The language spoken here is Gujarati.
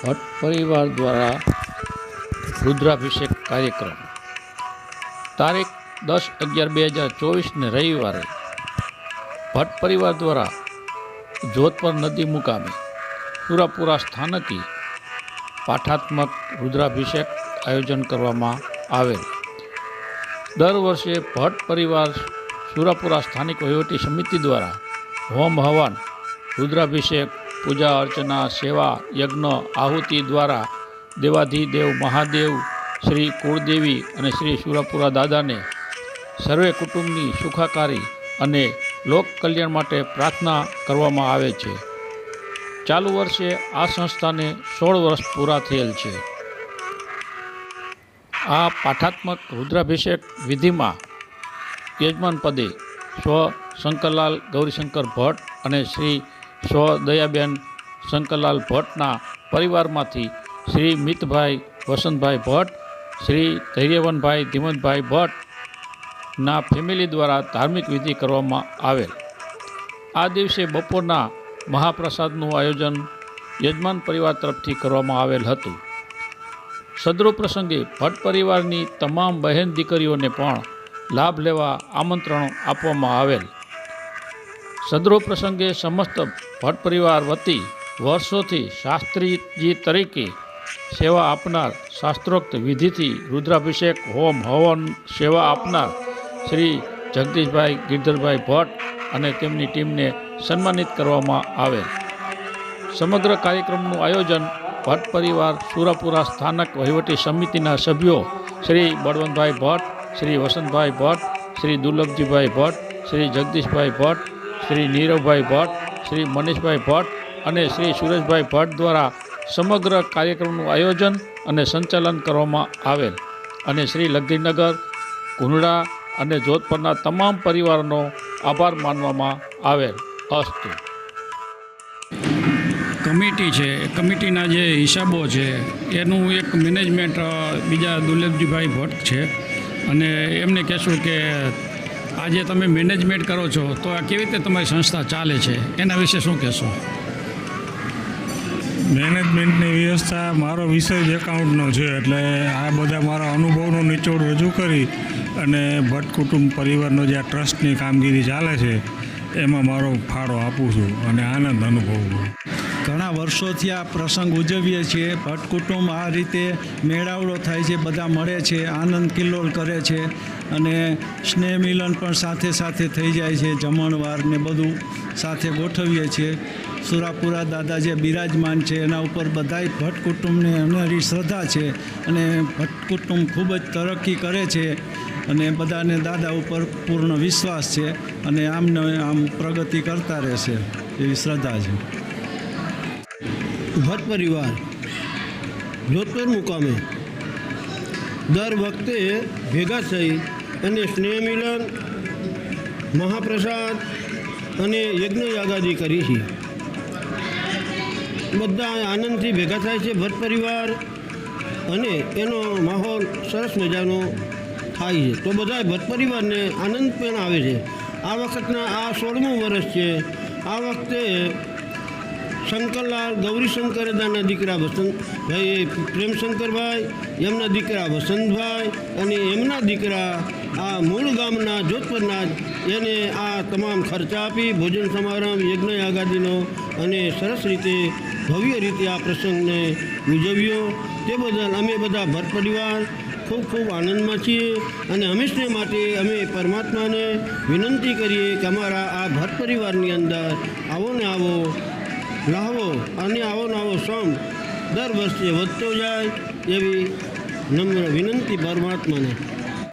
ભટ્ટ પરિવાર દ્વારા રુદ્રાભિષેક કાર્યક્રમ તારીખ 10/11/2024 રવિવારે ભટ્ટ પરિવાર દ્વારા જોધપર નદી મુકામે સુરાપુરા સ્થાનકી પાઠાત્મક રુદ્રાભિષેક આયોજન કરવામાં આવેલ। દર વર્ષે ભટ્ટ પરિવાર સુરાપુરા સ્થાનિક વહીવટી સમિતિ દ્વારા હોમ હવન, રુદ્રાભિષેક, પૂજા અર્ચના, સેવા, યજ્ઞ, આહુતિ દ્વારા દેવાધિદેવ મહાદેવ, શ્રી કુળદેવી અને શ્રી સુરાપુરા દાદાને સર્વે કુટુંબની સુખાકારી અને લોક કલ્યાણ માટે પ્રાર્થના કરવામાં આવે છે। ચાલુ વર્ષે આ સંસ્થાને 16 વર્ષ પૂરા થયેલ છે। આ પાઠાત્મક રુદ્રાભિષેક વિધિમાં યજમાન પદે સ્વ શંકરલાલ ગૌરીશંકર ભટ્ટ અને શ્રી સ્વ દયાબેન શંકરલાલ ભટ્ટના પરિવારમાંથી શ્રી મિતભાઈ વસંતભાઈ ભટ્ટ, શ્રી ધૈર્યવનભાઈ ધીમંતભાઈ ભટ્ટના ફેમિલી દ્વારા ધાર્મિક વિધિ કરવામાં આવેલ। આ દિવસે બપોરના મહાપ્રસાદનું આયોજન યજમાન પરિવાર તરફથી કરવામાં આવેલ હતું। સદરૂપ પ્રસંગે ભટ્ટ પરિવારની તમામ બહેન દીકરીઓને પણ લાભ લેવા આમંત્રણ આપવામાં આવેલ। સદરૂપ પ્રસંગે સમસ્ત ભટ્ટ પરિવાર વતી વર્ષોથી શાસ્ત્રીજી તરીકે સેવા આપનાર, શાસ્ત્રોક્ત વિધિથી રુદ્રાભિષેક, હોમ હવન સેવા આપનાર શ્રી જગદીશભાઈ ગિરધરભાઈ ભટ્ટ અને તેમની ટીમને સન્માનિત કરવામાં આવેલ। સમગ્ર કાર્યક્રમનું આયોજન ભટ્ટ પરિવાર સુરાપુરા સ્થાનક વહીવટી સમિતિના સભ્યો શ્રી બળવંતભાઈ ભટ્ટ, શ્રી વસંતભાઈ ભટ્ટ, શ્રી દુર્લભજીભાઈ ભટ્ટ, શ્રી જગદીશભાઈ ભટ્ટ, શ્રી નીરવભાઈ ભટ્ટ, શ્રી મનીષભાઈ ભટ્ટ અને શ્રી સુરેશભાઈ ભટ્ટ દ્વારા સમગ્ર કાર્યક્રમનું આયોજન અને સંચાલન કરવામાં આવેલ અને શ્રી લગધીનગર, કુંડળા અને જોધપરના તમામ પરિવારનો આભાર માનવામાં આવેલ। અસ્તુ। કમિટી છે, કમિટીના જે હિસાબો છે એનું એક મેનેજમેન્ટ બીજા દુર્લભજીભાઈ ભટ્ટ છે અને એમને કહેશું કે આજે તમે મેનેજમેન્ટ કરો છો તો આ કેવી રીતે તમારી સંસ્થા ચાલે છે એના વિશે શું કહેશો? મેનેજમેન્ટની વ્યવસ્થા મારો વિષય જ એકાઉન્ટનો છે, એટલે આ બધા મારા અનુભવનો નિચોડ રજૂ કરી અને ભટ્ટ કુટુંબ પરિવારનો જે આ ટ્રસ્ટની કામગીરી ચાલે છે એમાં મારો ફાળો આપું છું અને આનંદ અનુભવું છું। ઘણા વર્ષોથી આ પ્રસંગ ઉજવીએ છીએ। ભટ્ટ કુટુંબ આ રીતે મેળાવડો થાય છે, બધા મળે છે, આનંદ કિલ્લોલ કરે છે અને સ્નેહ મિલન પણ સાથે સાથે થઈ જાય છે। જમણવાર ને બધું સાથે ગોઠવીએ છીએ। સુરાપુરા દાદા જે બિરાજમાન છે એના ઉપર બધાય ભટ્ટ કુટુંબને અનેરી શ્રદ્ધા છે અને ભટ્ટ કુટુંબ ખૂબ જ તરક્કી કરે છે અને બધાને દાદા ઉપર પૂર્ણ વિશ્વાસ છે અને આમને આમ પ્રગતિ કરતા રહેશે એવી શ્રદ્ધા છે। ભટ્ટ પરિવાર જોધપર મુકામે દર વખતે ભેગા થઈ અને સ્નેહ મિલન, મહાપ્રસાદ અને યજ્ઞ યાગાદી કરી છે। બધા આનંદથી ભેગા થાય છે ભટ્ટ પરિવાર અને એનો માહોલ સરસ મજાનો થાય છે, તો બધા ભટ્ટ પરિવારને આનંદ પણ આવે છે। આ વખતના આ 16મું વર્ષ છે। આ વખતે શંકરલાલ ગૌરીશંકરદાના દીકરા વસંતભાઈ, પ્રેમશંકરભાઈ, એમના દીકરા વસંતભાઈ અને એમના દીકરા આ મૂળ ગામના જોધપરના એને આ તમામ ખર્ચા આપી ભોજન સમારંભ, યજ્ઞ યાગાદીનો અને સરસ રીતે ભવ્ય રીતે આ પ્રસંગને ઉજવ્યો। તે બદલ અમે બધા ભટ્ટ પરિવાર ખૂબ ખૂબ આનંદમાં છીએ અને હંમેશને માટે અમે પરમાત્માને વિનંતી કરીએ કે અમારા આ ભટ્ટ પરિવારની અંદર આવો ને આવો લાવો અને આવો ને આવો સમ દર વર્ષે વધતો જાય એવી નમ્ર વિનંતી પરમાત્માને।